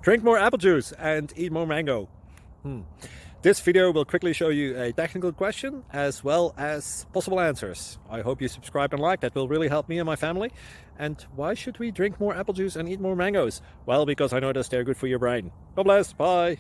Drink more apple juice and eat more mango. This video will quickly show you a technical question as well as possible answers. I hope you subscribe and like, that will really help me and my family. And why should we drink more apple juice and eat more mangoes? Well, because I noticed they're good for your brain. God bless, bye!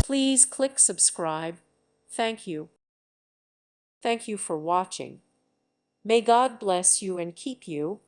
Please click subscribe. Thank you. Thank you for watching. May God bless you and keep you.